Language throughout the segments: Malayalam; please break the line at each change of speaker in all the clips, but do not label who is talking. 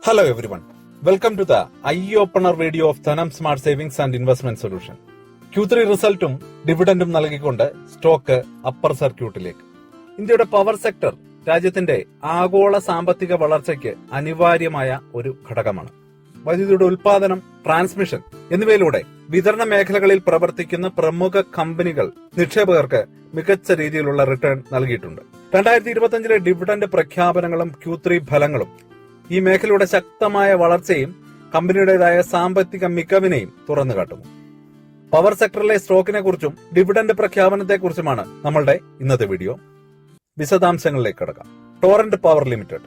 Hello everyone. Welcome to the eye-opener video of Thanam Smart Savings and Investment Solution. Q3 റിസൾട്ടും ഡിവിഡൻഡും നൽകിക്കൊണ്ട് സ്റ്റോക്ക് അപ്പർ സർക്യൂട്ടിലേക്ക്. ഇന്ത്യയുടെ പവർ സെക്ടർ രാജ്യത്തിന്റെ ആഗോള സാമ്പത്തിക വളർച്ചയ്ക്ക് അനിവാര്യമായ ഒരു ഘടകമാണ്. വൈദ്യുതിയുടെ ഉൽപാദനം, ട്രാൻസ്മിഷൻ എന്നിവയിലൂടെ വിതരണ മേഖലകളിൽ പ്രവർത്തിക്കുന്ന പ്രമുഖ കമ്പനികൾ നിക്ഷേപകർക്ക് മികച്ച രീതിയിലുള്ള റിട്ടേൺ നൽകിയിട്ടുണ്ട്. 2025 ഡിവിഡൻഡ് പ്രഖ്യാപനങ്ങളും Q3 ഫലങ്ങളും ഈ മേഖലയുടെ ശക്തമായ വളർച്ചയും കമ്പനിയുടേതായ സാമ്പത്തിക മികവിനെയും തുറന്നു കാട്ടുന്നു. പവർ സെക്ടറിലെ സ്റ്റോക്കിനെ കുറിച്ചും ഡിവിഡൻഡ് പ്രഖ്യാപനത്തെക്കുറിച്ചുമാണ് നമ്മളുടെ ഇന്നത്തെ വീഡിയോ. വിശദാംശങ്ങളിലേക്ക് കടക്കാം. ടോറന്റ് പവർ ലിമിറ്റഡ്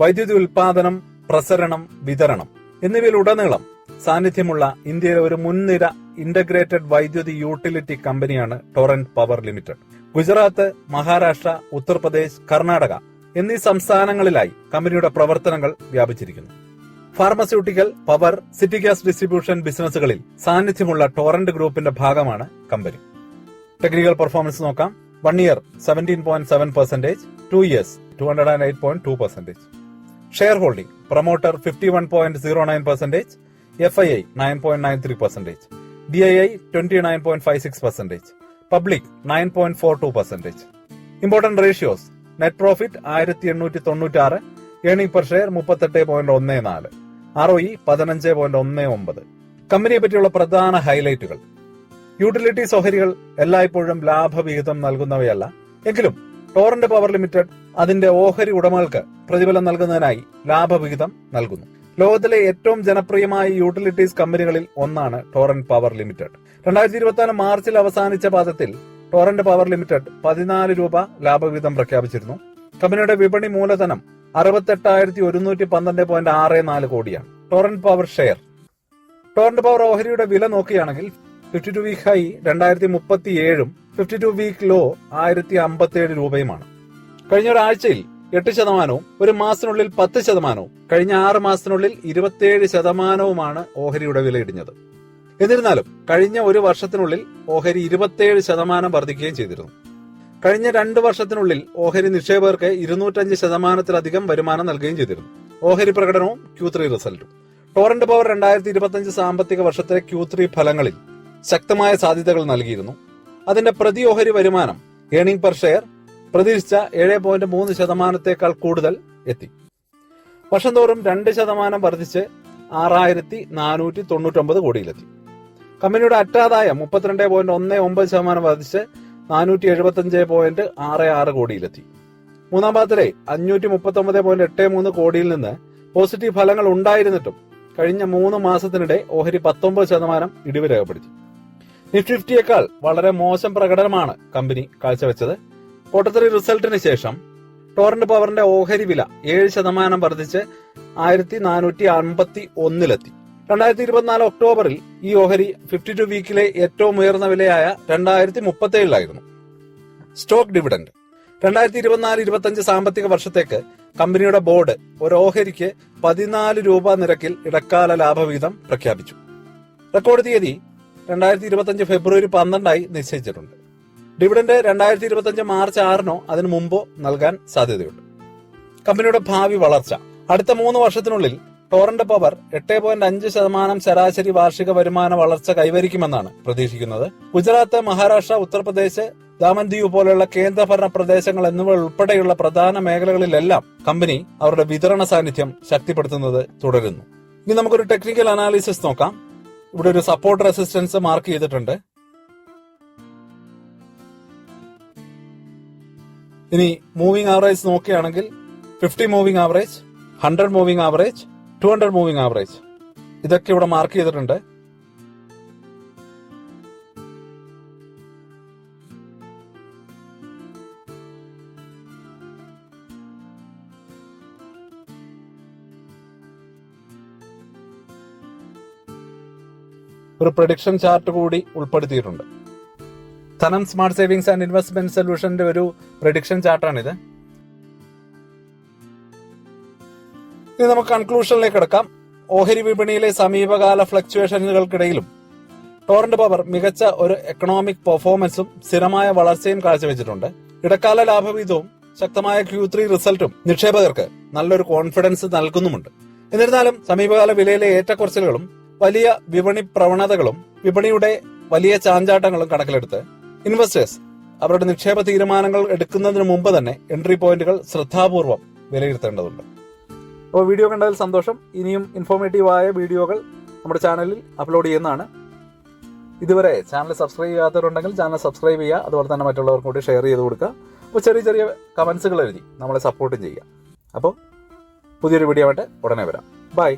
വൈദ്യുതി ഉൽപാദനം, പ്രസരണം, വിതരണം എന്നിവയിലുടനീളം സാന്നിധ്യമുള്ള ഇന്ത്യയിലെ ഒരു മുൻനിര ഇന്റഗ്രേറ്റഡ് വൈദ്യുതി യൂട്ടിലിറ്റി കമ്പനിയാണ് torrent power limited. Gujarat, Maharashtra, Uttar Pradesh, Karnataka എന്നീ സംസ്ഥാനങ്ങളിലായി കമ്പനിയുടെ പ്രവർത്തനങ്ങൾ വ്യാപിച്ചിരിക്കുന്നു. Pharmaceutical, power, city gas distribution ബിസിനസ്സുകളിൽ സാന്നിധ്യമുള്ള ടോറന്റ് ഗ്രൂപ്പിന്റെ ഭാഗമാണ് കമ്പനി. ടെക്നിക്കൽ പെർഫോമൻസ് നോക്കാം. 1 year 17.7%, 2 years 208.2%. Share holding promoter 51.09%, FII 9.93%, DII 29.56%, public 9.42%. Important ratios: net profit 1896, earning per share 38.14, ROE 15.19. കമ്പനിയെ പറ്റിയുള്ള പ്രധാന ഹൈലൈറ്റുകൾ: യൂട്ടിലിറ്റീസ് ഓഹരികൾ എല്ലായ്പ്പോഴും ലാഭവിഹിതം നൽകുന്നവയല്ല. എങ്കിലും ടോറന്റ് പവർ ലിമിറ്റഡ് അതിന്റെ ഓഹരി ഉടമകൾക്ക് പ്രതിഫലം നൽകുന്നതിനായി ലാഭവിഹിതം നൽകുന്നു. ലോകത്തിലെ ഏറ്റവും ജനപ്രിയമായ യൂട്ടിലിറ്റീസ് കമ്പനികളിൽ ഒന്നാണ് ടോറന്റ് പവർ ലിമിറ്റഡ്. 2024 മാർച്ചിൽ അവസാനിച്ച പാദത്തിൽ ടോറന്റ് പവർ ലിമിറ്റഡ് 14 രൂപ ലാഭവിഹിതം പ്രഖ്യാപിച്ചിരുന്നു. കമ്പനിയുടെ വിപണി മൂലധനം 68,112.64 കോടിയാണ്. Torrent power share. Torrent power ഓഹരിയുടെ വില നോക്കുകയാണെങ്കിൽ 52 വീക്ക് ഹൈ 2037 52 വീക്ക് ലോ 1057 രൂപയുമാണ്. കഴിഞ്ഞ ഒരാഴ്ചയിൽ 8%, ഒരു മാസത്തിനുള്ളിൽ 10%, കഴിഞ്ഞ 6 മാസത്തിനുള്ളിൽ 27% ഓഹരിയുടെ വില ഇടിഞ്ഞത്. എന്നിരുന്നാലും കഴിഞ്ഞ ഒരു വർഷത്തിനുള്ളിൽ ഓഹരി 27% വർദ്ധിക്കുകയും ചെയ്തിരുന്നു. കഴിഞ്ഞ 2 വർഷത്തിനുള്ളിൽ ഓഹരി നിക്ഷേപകർക്ക് 205%-ലധികം വരുമാനം നൽകുകയും ചെയ്തിരുന്നു. ഓഹരി പ്രകടനവും Q3 റിസൾട്ടും. ടോറന്റ് പവർ 2025 സാമ്പത്തിക വർഷത്തെ Q3 ഫലങ്ങളിൽ ശക്തമായ സാധ്യതകൾ നൽകിയിരുന്നു. അതിന്റെ പ്രതി ഓഹരി വരുമാനം, ഏർണിംഗ് പെർ ഷെയർ പ്രതീക്ഷിച്ച 7.3%-ത്തേക്കാൾ കൂടുതൽ എത്തി. വർഷം തോറും 2% വർദ്ധിച്ച് 6,499 കോടിയിലെത്തി. കമ്പനിയുടെ അറ്റാദായം 32.19% വർദ്ധിച്ച് 475.66 കോടിയിലെത്തി. മൂന്നാം പാദത്തിലെ 539.83 കോടിയിൽ നിന്ന് പോസിറ്റീവ് ഫലങ്ങൾ ഉണ്ടായിരുന്നിട്ടും കഴിഞ്ഞ 3 മാസത്തിനിടെ ഓഹരി 19% ഇടിവ് രേഖപ്പെടുത്തി. നിഫ്റ്റി 50യേക്കാൾ വളരെ മോശം പ്രകടനമാണ് കമ്പനി കാഴ്ചവെച്ചത്. Q3 റിസൾട്ടിന് ശേഷം ടോറന്റ് പവറിന്റെ ഓഹരി വില 7% വർദ്ധിച്ച് 1,451-ലെത്തി. 2024 ഒക്ടോബറിൽ ഈ ഓഹരി 52 വീക്കിലെ ഏറ്റവും ഉയർന്ന വിലയായ 2037-ലായിരുന്നു. Stock dividend. 2024-25 സാമ്പത്തിക വർഷത്തേക്ക് കമ്പനിയുടെ ബോർഡ് ഒരു ഓഹരിക്ക് 14 രൂപ നിരക്കിൽ ഇടക്കാല ലാഭവിഹിതം പ്രഖ്യാപിച്ചു. റെക്കോർഡ് തീയതി 2025 ഫെബ്രുവരി 12 നിശ്ചയിച്ചിട്ടുണ്ട്. ഡിവിഡൻഡ് 2025 മാർച്ച് 6 അതിനു മുമ്പോ നൽകാൻ സാധ്യതയുണ്ട്. കമ്പനിയുടെ ഭാവി വളർച്ച. അടുത്ത 3 വർഷത്തിനുള്ളിൽ ടോറന്റ് പവർ 8.5% ശരാശരി വാർഷിക വരുമാന വളർച്ച കൈവരിക്കുമെന്നാണ് പ്രതീക്ഷിക്കുന്നത്. ഗുജറാത്ത്, മഹാരാഷ്ട്ര, ഉത്തർപ്രദേശ്, ദാമൻ ദിയു പോലെയുള്ള കേന്ദ്രഭരണ പ്രദേശങ്ങൾ എന്നിവ ഉൾപ്പെടെയുള്ള പ്രധാന മേഖലകളിലെല്ലാം കമ്പനി അവരുടെ വിതരണ സാന്നിധ്യം ശക്തിപ്പെടുത്തുന്നത് തുടരുന്നു. ഇനി നമുക്കൊരു ടെക്നിക്കൽ അനാലിസിസ് നോക്കാം. ഇവിടെ ഒരു സപ്പോർട്ട് റെസിസ്റ്റൻസ് മാർക്ക് ചെയ്തിട്ടുണ്ട്. ഇനി മൂവിംഗ് ആവറേജ് നോക്കുകയാണെങ്കിൽ 50 moving average, 100 moving average, 200 moving average ഇതൊക്കെ ഇവിടെ മാർക്ക് ചെയ്തിട്ടുണ്ട്. ഒരു പ്രഡിക്ഷൻ ചാർട്ട് കൂടി ഉൾപ്പെടുത്തിയിട്ടുണ്ട്. ധനം സ്മാർട്ട് സേവിങ്സ് ആൻഡ് ഇൻവെസ്റ്റ്മെന്റ് സൊല്യൂഷന്റെ ഒരു പ്രഡിക്ഷൻ ചാർട്ടാണിത്. ഇനി നമുക്ക് കൺക്ലൂഷനിലേക്ക് കിടക്കാം. ഓഹരി വിപണിയിലെ സമീപകാല ഫ്ലക്ച്വേഷനുകൾക്കിടയിലും ടോറന്റ് പവർ മികച്ച ഒരു എക്കണോമിക് പെർഫോമൻസും സ്ഥിരമായ വളർച്ചയും കാഴ്ചവെച്ചിട്ടുണ്ട്. ഇടക്കാല ലാഭവിഹിതവും ശക്തമായ Q3 റിസൾട്ടും നിക്ഷേപകർക്ക് നല്ലൊരു കോൺഫിഡൻസ് നൽകുന്നുമുണ്ട്. എന്നിരുന്നാലും സമീപകാല വിലയിലെ ഏറ്റക്കുറച്ചിലുകളും വലിയ വിപണി പ്രവണതകളും വിപണിയുടെ വലിയ ചാഞ്ചാട്ടങ്ങളും കണക്കിലെടുത്ത് ഇൻവെസ്റ്റേഴ്സ് അവരുടെ നിക്ഷേപ തീരുമാനങ്ങൾ എടുക്കുന്നതിന് മുമ്പ് തന്നെ എൻട്രി പോയിന്റുകൾ ശ്രദ്ധാപൂർവം വിലയിരുത്തേണ്ടതുണ്ട്. അപ്പോൾ വീഡിയോ കണ്ടതിൽ സന്തോഷം. ഇനിയും ഇൻഫോർമേറ്റീവായ വീഡിയോകൾ നമ്മുടെ ചാനലിൽ അപ്ലോഡ് ചെയ്യുന്നതാണ്. ഇതുവരെ ചാനൽ സബ്സ്ക്രൈബ് ചെയ്യാത്തവരുണ്ടെങ്കിൽ ചാനൽ സബ്സ്ക്രൈബ് ചെയ്യുക. അതുപോലെ തന്നെ മറ്റുള്ളവർക്കും കൂടി ഷെയർ ചെയ്ത് കൊടുക്കുക. അപ്പോൾ ചെറിയ ചെറിയ കമൻസുകൾ എഴുതി നമ്മളെ സപ്പോർട്ടും ചെയ്യുക. അപ്പോൾ പുതിയൊരു വീഡിയോ ആയിട്ട് ഉടനെ വരാം. ബൈ.